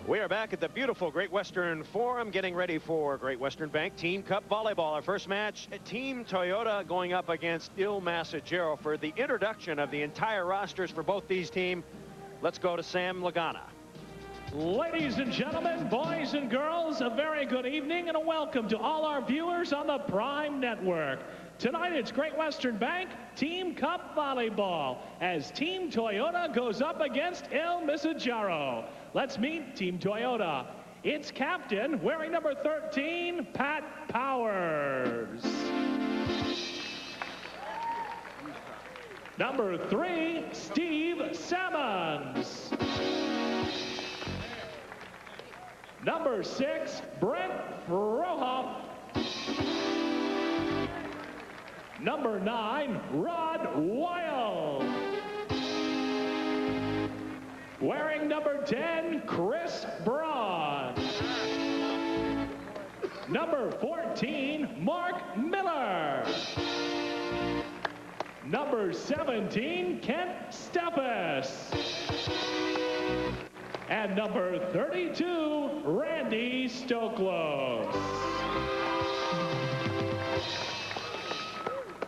We are back at the beautiful Great Western Forum, getting ready for Great Western Bank Team Cup Volleyball. Our first match, Team Toyota going up against Messagero. For the introduction of the entire rosters for both these teams, let's go to Sam Lagana. Ladies and gentlemen, boys and girls, a very good evening and a welcome to all our viewers on the Prime Network. Tonight it's Great Western Bank Team Cup Volleyball as Team Toyota goes up against Messagero. Let's meet Team Toyota. Its captain, wearing number 13, Pat Powers. Number 3, Steve Timmons. Number 6, Brent Frohoff. Number 9, Rod Wild. Wearing number 10, Chris Braun. Number 14, Mark Miller. Number 17, Kent Steffes. And number 32, Randy Stoklos.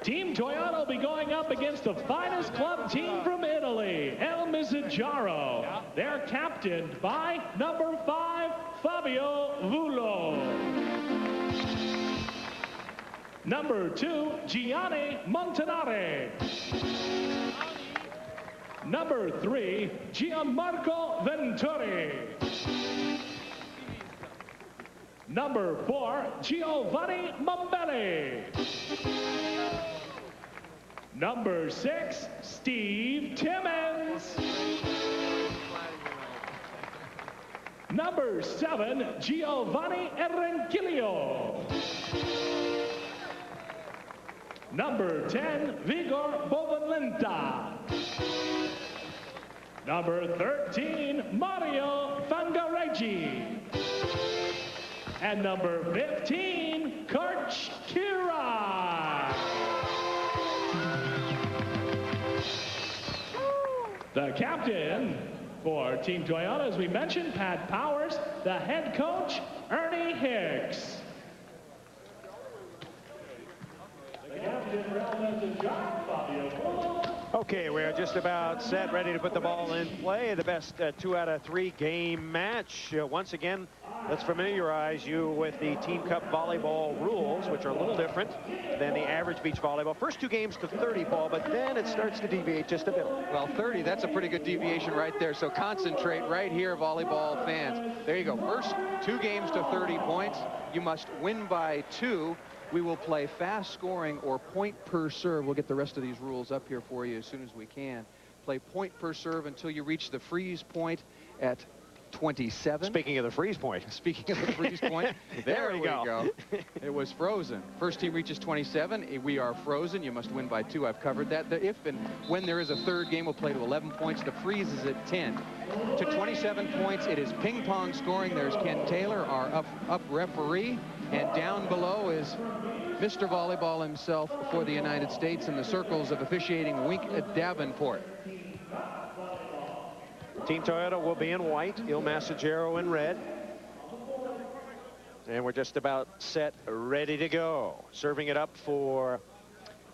Team Toyota will be going up against the finest club team from Italy, Messagero. They're captained by number 5, Fabio Vullo. Number 2, Gianni Montanari. Number 3, Gianmarco Venturi. Number 4, Giovanni Mombelli. Number 6, Steve Timmons. Number 7, Giovanni Erenquilio. Number 10, Vigor Bovalenta. Number 13, Mario Fangareggi. And number 15, Kurt Kira. The captain for Team Toyota, as we mentioned, Pat Powers. The head coach, Ernie Hicks. The captain for Messagero, Fabio Vullo. Okay, we're just about set, ready to put the ball in play. The best 2 out of 3 game match. Once again, let's familiarize you with the Team Cup volleyball rules, which are a little different than the average beach volleyball. First 2 games to 30 ball, but then it starts to deviate just a bit. Well, 30, that's a pretty good deviation right there. So concentrate right here, volleyball fans. There you go. First 2 games to 30 points. You must win by 2. We will play fast scoring or point per serve. We'll get the rest of these rules up here for you as soon as we can. Play point per serve until you reach the freeze point at 27. Speaking of the freeze point. Speaking of the freeze point, there we go. It was frozen. First team reaches 27. We are frozen. You must win by 2. I've covered that. If and when there is a third game, we'll play to 11 points. The freeze is at 10. To 27 points, it is ping pong scoring. There's Ken Taylor, our up referee. And down below is Mr. Volleyball himself for the United States in the circles of officiating, Wink Davenport. Team Toyota will be in white, Messagero in red. And we're just about set, ready to go. Serving it up for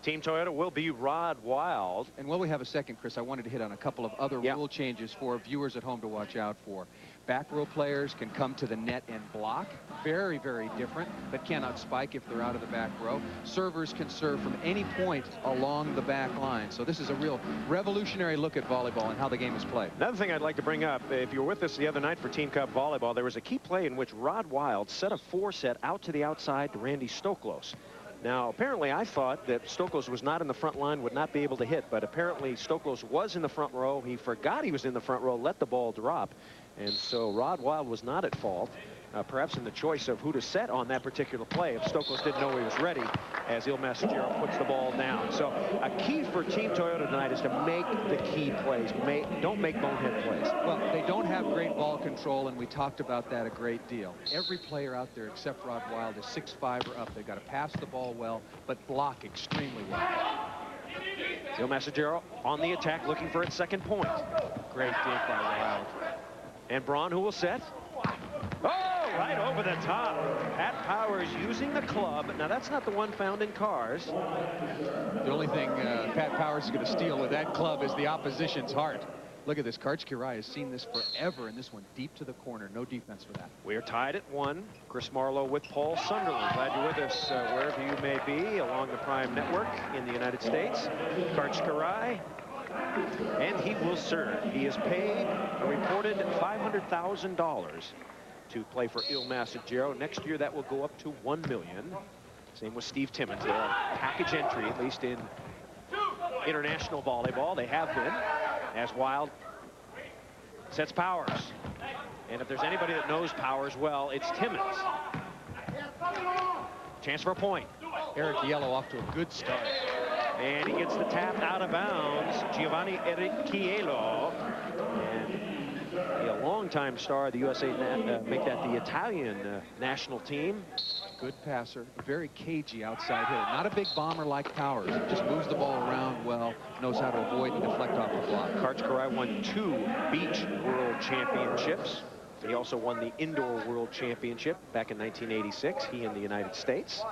Team Toyota will be Rod Wild. And while we have a second, Chris, I wanted to hit on a couple of other rule changes for viewers at home to watch out for. Back row players can come to the net and block. Very, very different, but cannot spike if they're out of the back row. Servers can serve from any point along the back line. So this is a real revolutionary look at volleyball and how the game is played. Another thing I'd like to bring up, if you were with us the other night for Team Cup volleyball, there was a key play in which Rod Wild set a 4-set out to the outside to Randy Stoklos. Now, apparently, I thought that Stoklos was not in the front line, would not be able to hit, but apparently Stoklos was in the front row. He forgot he was in the front row, let the ball drop, and so Rod Wild was not at fault. Perhaps in the choice of who to set on that particular play if Stoklos didn't know he was ready, as Messagero puts the ball down. So a key for Team Toyota tonight is to make the key plays. Don't make bonehead plays. Well, they don't have great ball control, and we talked about that a great deal. Every player out there except Rod Wild is 6'5" or up. They've got to pass the ball well, but block extremely well. Messagero on the attack, looking for its second point. Great dig by Wild. And Braun, who will set? Oh, right over the top. Pat Powers using the club. Now, that's not the one found in cars. The only thing Pat Powers is going to steal with that club is the opposition's heart. Look at this. Karch-Kiraly has seen this forever, and this one deep to the corner. No defense for that. We're tied at 1. Chris Marlowe with Paul Sunderland. Glad you're with us wherever you may be along the Prime Network in the United States. Karch-Kiraly, and he will serve. He is paid a reported $500,000 to play for Il Messaggero. Next year, that will go up to $1 million. Same with Steve Timmons. They're a package entry, at least in international volleyball. They have been. As Wild sets Powers. And if there's anybody that knows Powers well, it's Timmons. Chance for a point. Eric Yellow off to a good start. And he gets the tap out of bounds. Giovanni Erichiello. And a longtime star of the USA, make that the Italian national team. Good passer, very cagey outside hitter. Not a big bomber like Powers. Just moves the ball around well, knows how to avoid and deflect off the block. Karch-Kiraly won 2 beach world championships. He also won the indoor world championship back in 1986, he in the United States.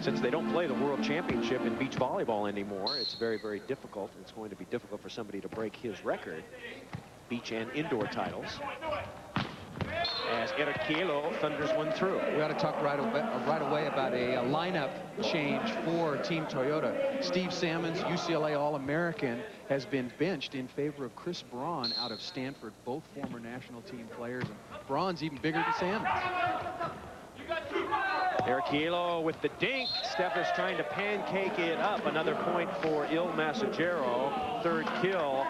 Since they don't play the world championship in beach volleyball anymore, it's very, very difficult. It's going to be difficult for somebody to break his record, beach and indoor titles. As Erichiello thunders one through. We ought to talk right away about a lineup change for Team Toyota. Steve Salmons, UCLA All-American, has been benched in favor of Chris Braun out of Stanford, both former national team players. And Braun's even bigger than Salmons. Erichiello with the dink. Steffes trying to pancake it up. Another point for Il Messaggero. 3rd kill.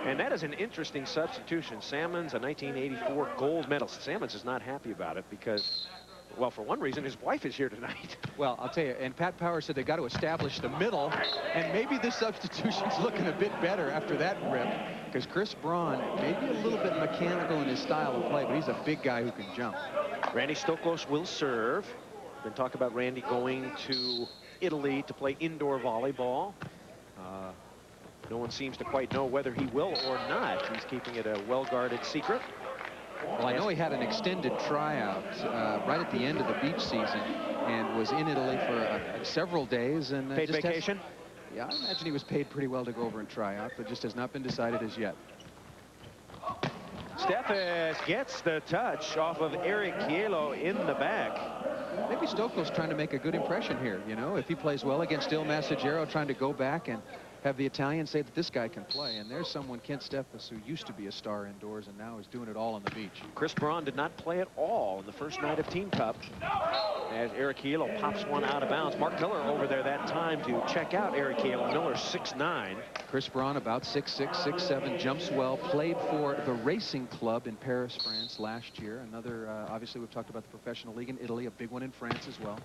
And that is an interesting substitution. Salmons, a 1984 gold medalist. Salmons is not happy about it because, well, for one reason, his wife is here tonight. Well, I'll tell you, and Pat Powers said they got to establish the middle, and maybe this substitution's looking a bit better after that rip, because Chris Braun may be a little bit mechanical in his style of play, but he's a big guy who can jump. Randy Stoklos will serve. Been talking about Randy going to Italy to play indoor volleyball. No one seems to quite know whether he will or not. He's keeping it a well-guarded secret. Well, I know he had an extended tryout right at the end of the beach season and was in Italy for several days. And paid vacation? Yeah, I imagine he was paid pretty well to go over and try out, but just has not been decided as yet. Steffes gets the touch off of Erichiello in the back. Maybe Stoklos trying to make a good impression here, you know, if he plays well against Il Messaggero, trying to go back and have the Italians say that this guy can play. And there's someone, Kent Steffes, who used to be a star indoors and now is doing it all on the beach. Chris Braun did not play at all in the first night of Team Cup as Erichiello pops one out of bounds. Mark Miller over there that time to check out Erichiello. Miller 6'9". Chris Braun about 6'6", 6'7", jumps well, played for the Racing Club in Paris, France last year. Another, obviously we've talked about the professional league in Italy, a big one in France as well.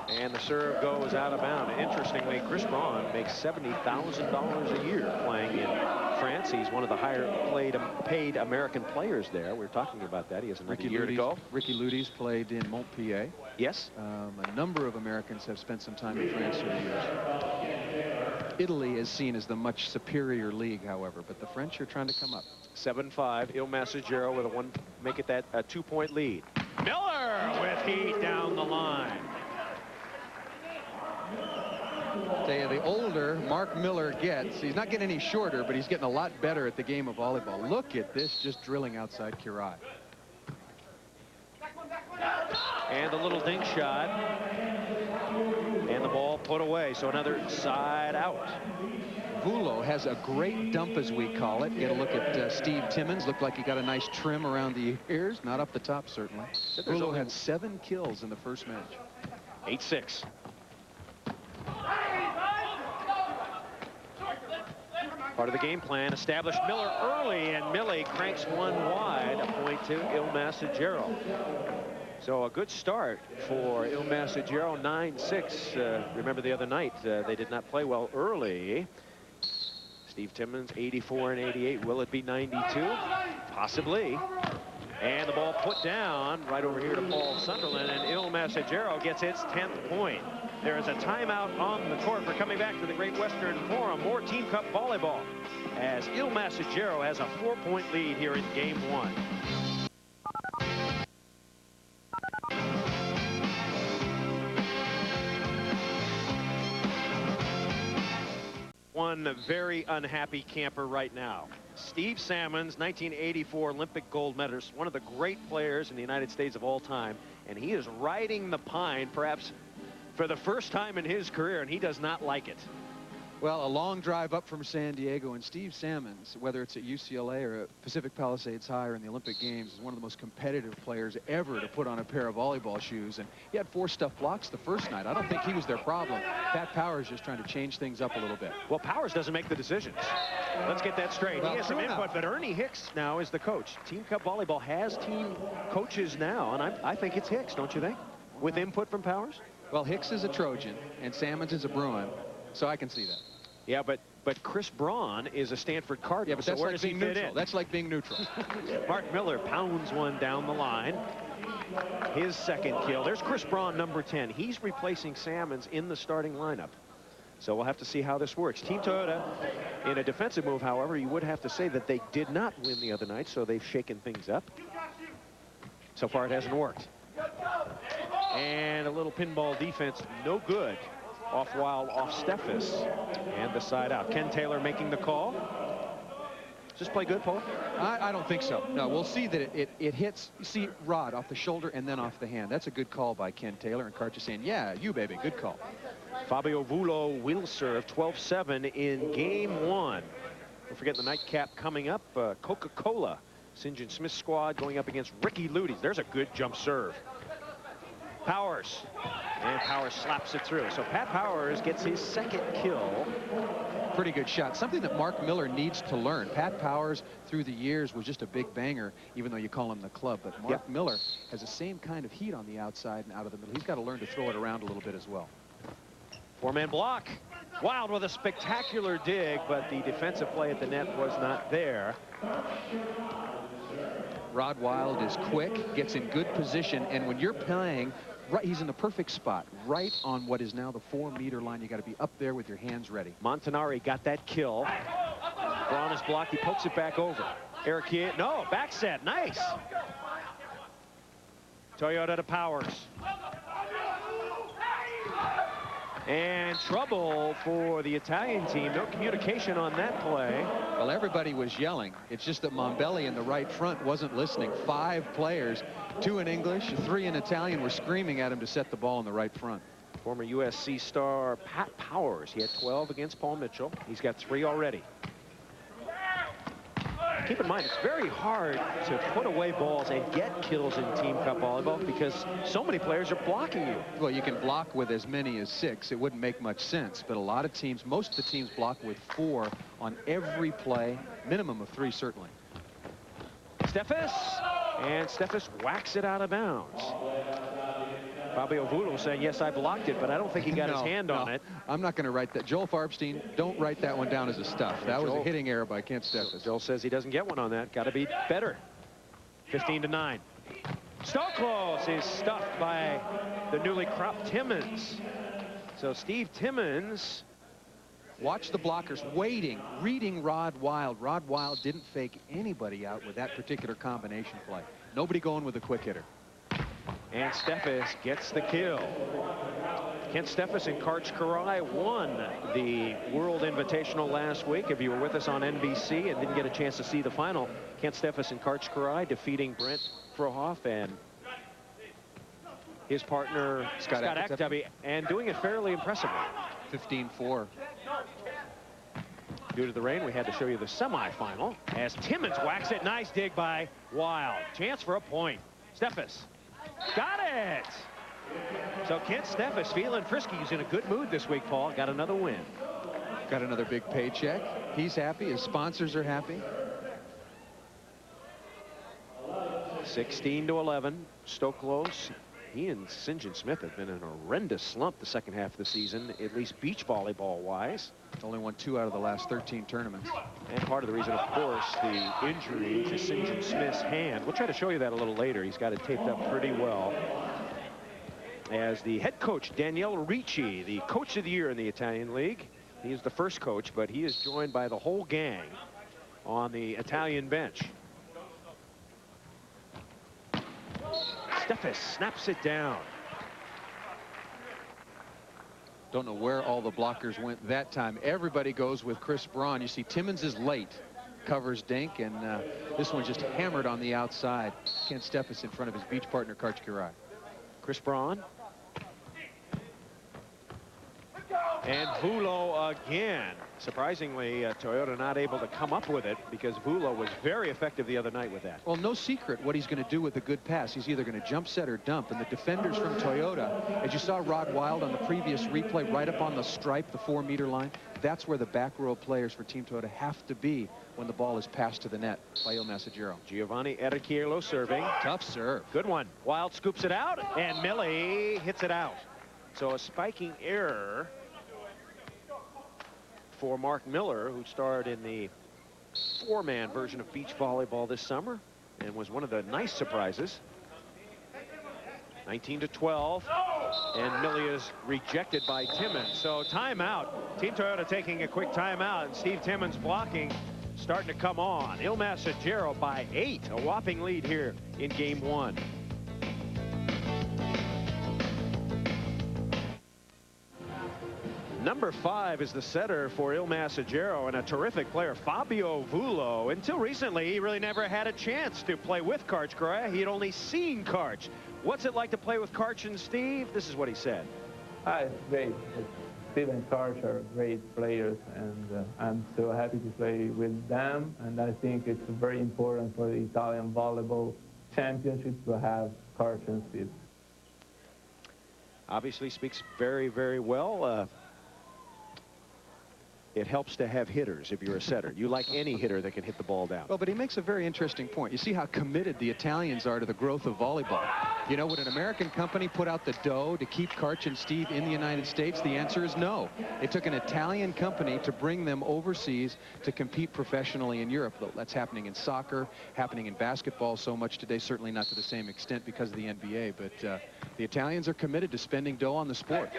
And the serve goes out of bounds. Interestingly, Chris Braun makes $70,000 a year playing in France. He's one of the higher paid American players there. We're talking about that. He has another year to go. Ricky Ludy's played in Montpellier. Yes. A number of Americans have spent some time in France over the years. Italy is seen as the much superior league, however, but the French are trying to come up. 7-5. Il Messaggero with make it that a 2-point lead. Miller with heat down the line. Tell you, the older Mark Miller gets, he's not getting any shorter, but he's getting a lot better at the game of volleyball. Look at this, just drilling outside Kiraly. And the little dink shot. And the ball put away, so another side out. Vulo has a great dump, as we call it. Get a look at Steve Timmons. Looked like he got a nice trim around the ears. Not up the top, certainly. Vulo had 7 kills in the first match. 8-6. Part of the game plan. Established Miller early, and Millie cranks one wide. A point to Il Messaggero. So a good start for Il Messaggero, 9-6. Remember the other night, they did not play well early. Steve Timmons, 84 and 88. Will it be 92? Possibly. And the ball put down right over here to Paul Sunderland, and Il Messaggero gets its 10th point. There is a timeout on the court. We're coming back to the Great Western Forum. More Team Cup volleyball as Il Messaggero has a 4-point lead here in Game 1. one very unhappy camper right now. Steve Salmons, 1984 Olympic gold medalist, one of the great players in the United States of all time, and he is riding the pine perhaps for the first time in his career, and he does not like it. Well, a long drive up from San Diego, and Steve Salmons, whether it's at UCLA or at Pacific Palisades High or in the Olympic Games, is one of the most competitive players ever to put on a pair of volleyball shoes. And he had 4 stuffed blocks the first night. I don't think he was their problem. Pat Powers just trying to change things up a little bit. Well, Powers doesn't make the decisions. Let's get that straight. Well, he has some input, but Ernie Hicks now is the coach. Team Cup Volleyball has team coaches now, and I think it's Hicks, don't you think? With input from Powers? Well, Hicks is a Trojan, and Salmons is a Bruin, so I can see that. Yeah, but Chris Braun is a Stanford Cardinal. Yeah, but that's so where like does he being fit neutral. in? That's like being neutral. Mark Miller pounds one down the line. His second kill. There's Chris Braun, number 10. He's replacing Salmons in the starting lineup. So we'll have to see how this works. Team Toyota, in a defensive move, however, you would have to say that they did not win the other night, so they've shaken things up. So far, it hasn't worked. And a little pinball defense, no good. Off Wild, off Steffes, and the side out. Ken Taylor making the call. Does this play good, Paul? I don't think so. No, we'll see that it hits, you see, Rod off the shoulder and then off the hand. That's a good call by Ken Taylor, and Karch is saying, yeah, you baby, good call. Fabio Vulo will serve 12-7 in game 1. Don't forget the nightcap coming up. Coca-Cola, St. John Smith squad going up against Ricky Ludes. There's a good jump serve. Powers, and Powers slaps it through. So Pat Powers gets his second kill. Pretty good shot. Something that Mark Miller needs to learn. Pat Powers, through the years, was just a big banger, even though you call him the club. But Mark Miller has the same kind of heat on the outside and out of the middle. He's got to learn to throw it around a little bit as well. 4-man block. Wild with a spectacular dig, but the defensive play at the net was not there. Rod Wild is quick, gets in good position, and when you're playing, right, he's in the perfect spot, right on what is now the 4-meter line. You got to be up there with your hands ready. Montanari got that kill. Braun is blocked. He pokes it back over. Eric Kier, no, back set, nice. Toyota to Powers. And trouble for the Italian team. No communication on that play. Well, everybody was yelling. It's just that Mombelli in the right front wasn't listening. 5 players, 2 in English, 3 in Italian, were screaming at him to set the ball in the right front. Former USC star Pat Powers. He had 12 against Paul Mitchell. He's got 3 already. Keep in mind, it's very hard to put away balls and get kills in Team Cup volleyball because so many players are blocking you. Well, you can block with as many as 6. It wouldn't make much sense, but a lot of teams, most of the teams block with 4 on every play, minimum of 3 certainly. Steffes, and Steffes whacks it out of bounds. Fabio Vulo saying, yes, I blocked it, but I don't think he got his hand on it. I'm not going to write that. Joel Farbstein, don't write that one down as a stuff. That was a hitting error by Kent Steffes. Joel says he doesn't get one on that. Got to be better. 15-9. Stoklos is stuffed by the newly cropped Timmons. So Steve Timmons. Watch the blockers waiting, reading Rod Wild. Rod Wild didn't fake anybody out with that particular combination play. Nobody going with a quick hitter. And Steffes gets the kill. Kent Steffes and Karch Karai won the World Invitational last week. If you were with us on NBC and didn't get a chance to see the final, Kent Steffes and Karch Karai defeating Brent Frohoff and his partner Scott Aktabi, and doing it fairly impressively. 15-4. Due to the rain, we had to show you the semifinal as Timmons whacks it. Nice dig by Wild. Chance for a point. Steffes. Got it! So Kent Steffes feeling frisky. He's in a good mood this week, Paul. Got another win. Got another big paycheck. He's happy. His sponsors are happy. 16-11. Stoklos. He and St. John Smith have been in a horrendous slump the second half of the season, at least beach volleyball-wise. Only won 2 out of the last 13 tournaments. And part of the reason, of course, the injury to St. John Smith's hand. We'll try to show you that a little later. He's got it taped up pretty well. As the head coach, Daniele Ricci, the coach of the year in the Italian League. He is the first coach, but he is joined by the whole gang on the Italian bench. Steffes snaps it down. Don't know where all the blockers went that time. Everybody goes with Chris Braun. You see Timmons is late. Covers Dink, and this one just hammered on the outside. Ken Steffes in front of his beach partner, Karch Kirai. Chris Braun. And Vulo again. Surprisingly, Toyota not able to come up with it because Vulo was very effective the other night with that. Well, no secret what he's going to do with a good pass. He's either going to jump set or dump. And the defenders from Toyota, as you saw Rod Wild on the previous replay, right up on the stripe, the 4-meter line, that's where the back row players for Team Toyota have to be when the ball is passed to the net by Il Messagero. Giovanni Ericchiello serving. Tough serve. Good one. Wild scoops it out, and Millie hits it out. So a spiking error for Mark Miller, who starred in the 4-man version of beach volleyball this summer and was one of the nice surprises. 19-12, and Millie is rejected by Timmons. So timeout. Team Toyota taking a quick timeout, and Steve Timmons blocking, starting to come on. Il Messagero by 8, a whopping lead here in game 1. Number 5 is the setter for Il Messagero, and a terrific player, Fabio Vulo. Until recently, he really never had a chance to play with Karch Kirai. He had only seen Karch. What's it like to play with Karch and Steve? This is what he said. It's great. Steve and Karch are great players, and I'm so happy to play with them. And I think it's very important for the Italian volleyball championship to have Karch and Steve. Obviously speaks very, very well. It helps to have hitters if you're a setter. You like any hitter that can hit the ball down. Well, but he makes a very interesting point. You see how committed the Italians are to the growth of volleyball. You know, would an American company put out the dough to keep Karch and Steve in the United States? The answer is no. It took an Italian company to bring them overseas to compete professionally in Europe. That's happening in soccer, happening in basketball so much today, certainly not to the same extent because of the NBA, but the Italians are committed to spending dough on the sport.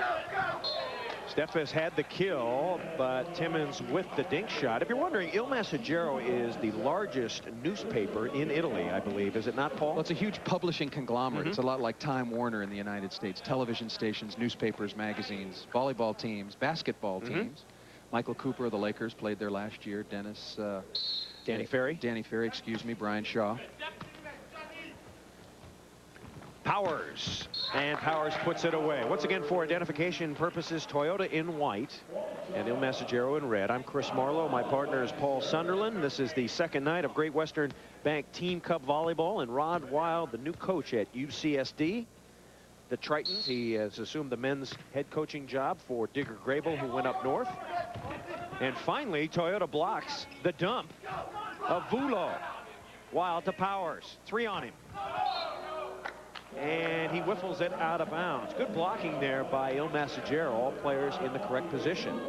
Steffes had the kill, but Timmons with the dink shot. If you're wondering, Il Messagero is the largest newspaper in Italy, I believe. Is it not, Paul? Well, it's a huge publishing conglomerate. It's a lot like Time Warner in the United States. Television stations, newspapers, magazines, volleyball teams, basketball teams. Michael Cooper of the Lakers played there last year. Danny Ferry, excuse me. Brian Shaw. Powers, and Powers puts it away. Once again, for identification purposes, Toyota in white and Il Messagero in red. I'm Chris Marlowe. My partner is Paul Sunderland. This is the second night of Great Western Bank Team Cup Volleyball, and Rod Wild, the new coach at UCSD. The Tritons, he has assumed the men's head coaching job for Digger Grable, who went up north. And finally, Toyota blocks the dump of Vulo. Wild to Powers. 3 on him. And he whiffles it out of bounds. Good blocking there by Il Messagero, all players in the correct position.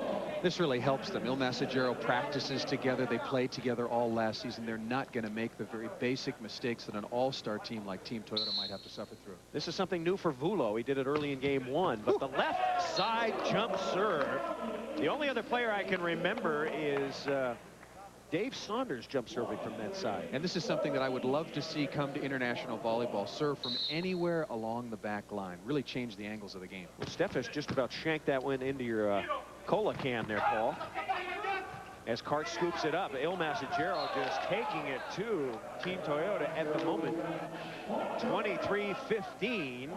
This really helps them. Il Messagero practices together. They played together all last season. They're not going to make the very basic mistakes that an all-star team like Team Toyota might have to suffer through. This is something new for Vulo. He did it early in game 1, but the left side jump serve. The only other player I can remember is Dave Saunders jump serving from that side. And this is something that I would love to see come to international volleyball. Serve from anywhere along the back line. Really change the angles of the game. Well, Steffes just about shanked that one into your cola can there, Paul. As Karch scoops it up, Il Messagero just taking it to Team Toyota at the moment. 23-15.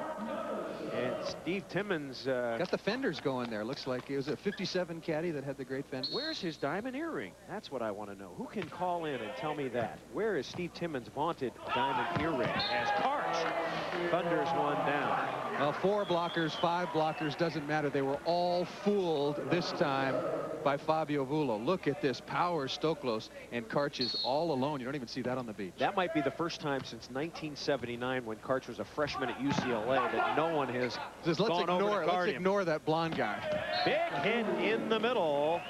And Steve Timmons got the fenders going there. Looks like it was a 57 caddy that had the great fender. Where's his diamond earring? That's what I want to know. Who can call in and tell me that? Where is Steve Timmons' vaunted diamond earring? As Karch thunders one down. Well, 4 blockers, 5 blockers, doesn't matter. They were all fooled this time by Fabio Vulo. Look at this. Powers, Stoklos, and Karch is all alone. You don't even see that on the beach. That might be the first time since 1979, when Karch was a freshman at UCLA, that no one has gone over to guard him. Let's ignore that blonde guy. Big hit in the middle.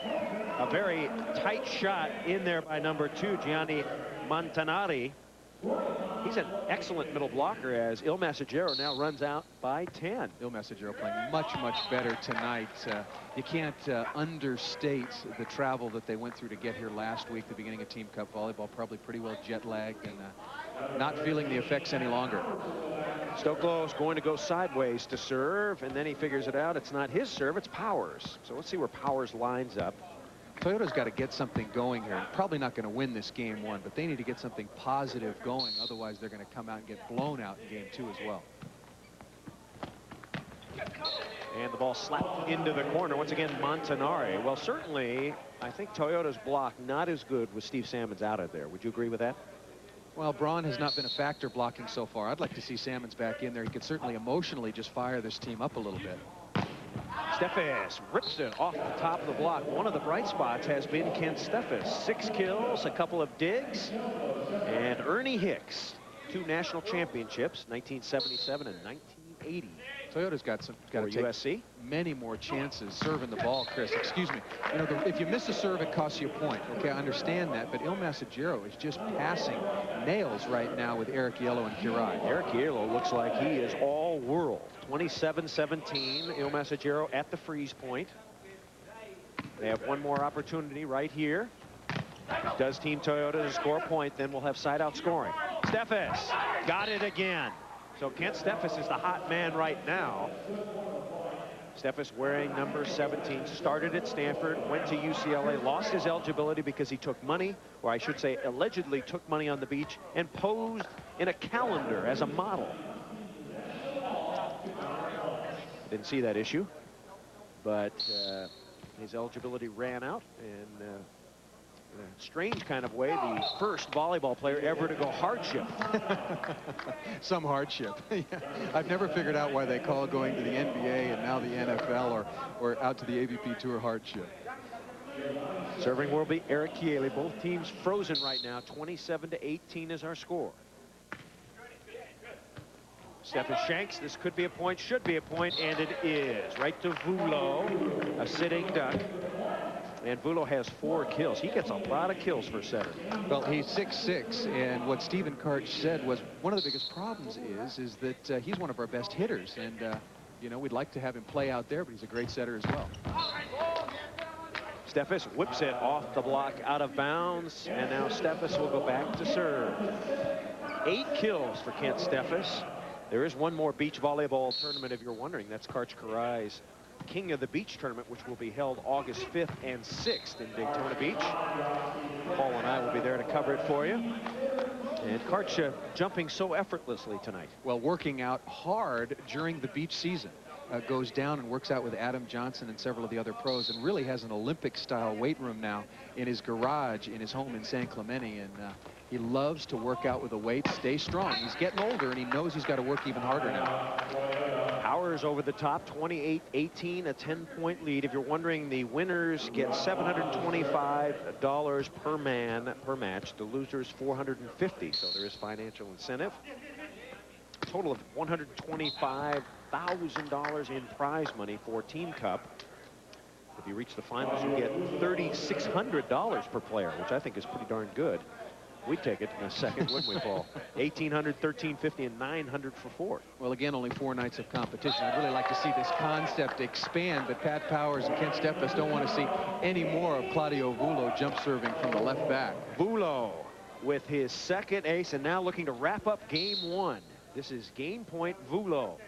A very tight shot in there by number 2, Gianni Montanari. He's an excellent middle blocker as Il Messagero now runs out by 10. Il Messagero playing much, much better tonight. You can't understate the travel that they went through to get here last week, the beginning of Team Cup volleyball, probably pretty well jet lagged, and not feeling the effects any longer. Stoklos going to go sideways to serve, and then he figures it out. It's not his serve, it's Powers. So let's see where Powers lines up. Toyota's got to get something going here. Probably not going to win this game 1, but they need to get something positive going. Otherwise, they're going to come out and get blown out in game 2 as well. And the ball slapped into the corner. Once again, Montanari. Well, certainly, I think Toyota's block not as good with Steve Salmons out of there. Would you agree with that? Well, Braun has not been a factor blocking so far. I'd like to see Salmons back in there. He could certainly emotionally just fire this team up a little bit. Steffes rips it off the top of the block. One of the bright spots has been Kent Steffes. 6 kills, a couple of digs. And Ernie Hicks, 2 national championships, 1977 and 1980. Toyota's got to take USC. Many more chances serving the ball, Chris. Excuse me. You know, if you miss a serve, it costs you a point. Okay, I understand that, but Il Messagero is just passing nails right now with Eric Yellow and Kirai. Eric Yellow looks like he is all world. 27-17, Il Messagero at the freeze point. They have one more opportunity right here. Does Team Toyota to score a point, then we'll have side-out scoring. Steffes got it again. So Kent Steffes is the hot man right now. Steffes wearing number 17, started at Stanford, went to UCLA, lost his eligibility because he took money, or I should say allegedly took money on the beach, and posed in a calendar as a model. Didn't see that issue, but his eligibility ran out, and in a strange kind of way, the first volleyball player ever to go hardship. Some hardship. Yeah. I've never figured out why they call going to the NBA and now the NFL or out to the AVP Tour hardship. Serving will be Eric Chieli. Both teams frozen right now. 27-18 is our score. Steffes shanks. This could be a point, should be a point, and it is. Right to Vulo, a sitting duck. And Vulo has 4 kills. He gets a lot of kills for setter. Well, he's 6'6", and what Stephen Karch said was one of the biggest problems is that he's one of our best hitters, and you know, we'd like to have him play out there, but he's a great setter as well. Steffes whips it off the block out of bounds, and now Steffes will go back to serve. 8 kills for Kent Steffes. There is one more beach volleyball tournament if you're wondering. That's Karch Karai's King of the Beach tournament, which will be held August 5th and 6th in Daytona Beach. Paul and I will be there to cover it for you. And Karch jumping so effortlessly tonight. Well, working out hard during the beach season. Goes down and works out with Adam Johnson and several of the other pros, and really has an Olympic-style weight room now in his garage in his home in San Clemente. And he loves to work out with the weight, stay strong. He's getting older, and he knows he's got to work even harder now. Powers over the top, 28-18, a 10-point lead. If you're wondering, the winners get $725 per man per match. The losers $450, so there is financial incentive. A total of $125,000 in prize money for Team Cup. If you reach the finals, you get $3,600 per player, which I think is pretty darn good. We'd take it in a second, wouldn't we, Paul? $1,800, $1,350, and $900 for fourth. Well, again, only 4 nights of competition. I'd really like to see this concept expand, but Pat Powers and Kent Steffes don't want to see any more of Claudio Vulo jump serving from the left back. Vulo with his second ace, and now looking to wrap up game 1. This is game point Vulo.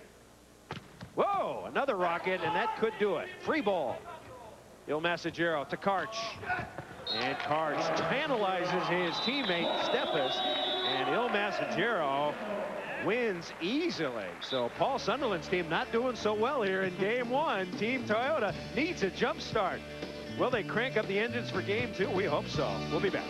Whoa, another rocket, and that could do it. Free ball. Il Messagero to Karch. And Karch tantalizes his teammate Steffes, and Il Messagero wins easily. So Paul Sunderland's team not doing so well here in game 1. Team Toyota needs a jump start. Will they crank up the engines for game 2? We hope so. We'll be back.